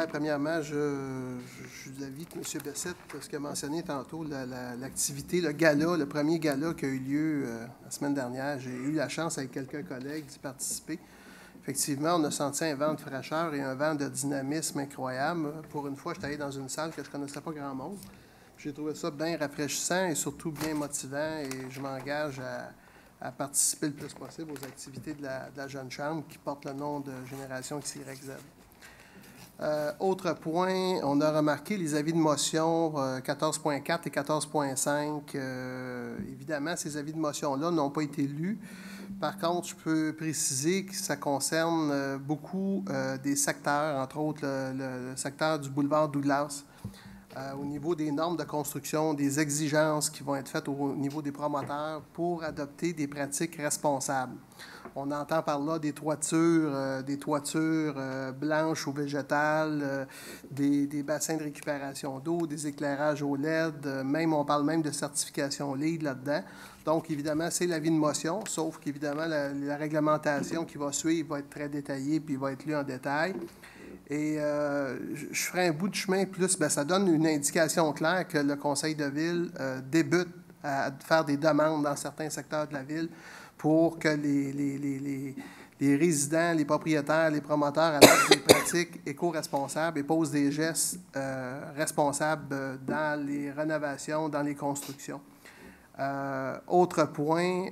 Premièrement, je suis d'avis que M. Bessette, ce qu'il a mentionné tantôt, l'activité, le gala, le premier gala qui a eu lieu la semaine dernière, j'ai eu la chance avec quelques collègues d'y participer. Effectivement, on a senti un vent de fraîcheur et un vent de dynamisme incroyable. Pour une fois, je suis allé dans une salle que je ne connaissais pas grand monde. J'ai trouvé ça bien rafraîchissant et surtout bien motivant et je m'engage à participer le plus possible aux activités de la Jeune Chambre qui porte le nom de Génération XYZ. Autre point, on a remarqué les avis de motion 14.4 et 14.5. Évidemment, ces avis de motion-là n'ont pas été lus. Par contre, je peux préciser que ça concerne beaucoup des secteurs, entre autres le secteur du boulevard Douglas. Au niveau des normes de construction, des exigences qui vont être faites au niveau des promoteurs pour adopter des pratiques responsables. On entend par là des toitures blanches ou végétales, des bassins de récupération d'eau, des éclairages au LED, on parle même de certification LEED là-dedans. Donc, évidemment, c'est l'avis de motion, sauf qu'évidemment, la réglementation qui va suivre va être très détaillée puis va être lue en détail. Et je ferai un bout de chemin plus, ça donne une indication claire que le conseil de ville débute à faire des demandes dans certains secteurs de la ville pour que les résidents, les propriétaires, les promoteurs adoptent des pratiques éco-responsables et posent des gestes responsables dans les rénovations, dans les constructions. Autre point,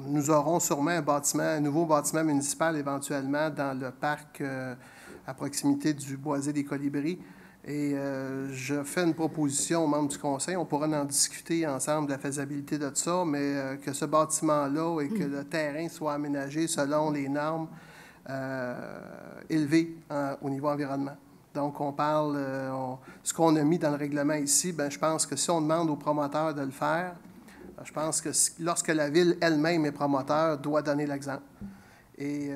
nous aurons sûrement un nouveau bâtiment municipal éventuellement dans le parc à proximité du Boisé des Colibris. Et je fais une proposition aux membres du conseil. On pourra en discuter ensemble de la faisabilité de ça, mais que ce bâtiment-là et que le terrain soit aménagé selon les normes élevées au niveau environnement. Donc, on parle, ce qu'on a mis dans le règlement ici, je pense que si on demande aux promoteurs de le faire, je pense que lorsque la ville elle-même est promoteur, doit donner l'exemple. Et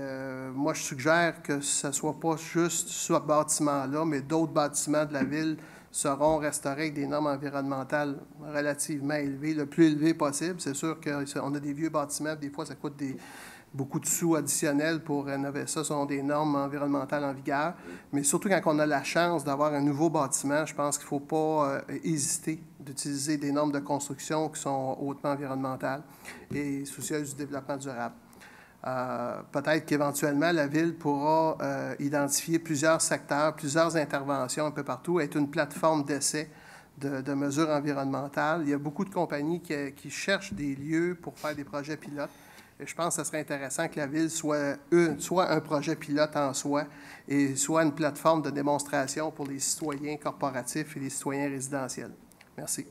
moi, je suggère que ce ne soit pas juste ce bâtiment-là, mais d'autres bâtiments de la ville seront restaurés avec des normes environnementales relativement élevées, le plus élevé possible. C'est sûr qu'on a des vieux bâtiments, des fois, ça coûte beaucoup de sous additionnels pour rénover ça, selon des normes environnementales en vigueur. Mais surtout quand on a la chance d'avoir un nouveau bâtiment, je pense qu'il ne faut pas hésiter d'utiliser des normes de construction qui sont hautement environnementales et soucieuses du développement durable. Peut-être qu'éventuellement, la Ville pourra identifier plusieurs secteurs, plusieurs interventions un peu partout, être une plateforme d'essai de mesures environnementales. Il y a beaucoup de compagnies qui cherchent des lieux pour faire des projets pilotes. Et je pense que ce serait intéressant que la Ville soit un projet pilote en soi et soit une plateforme de démonstration pour les citoyens corporatifs et les citoyens résidentiels. Merci.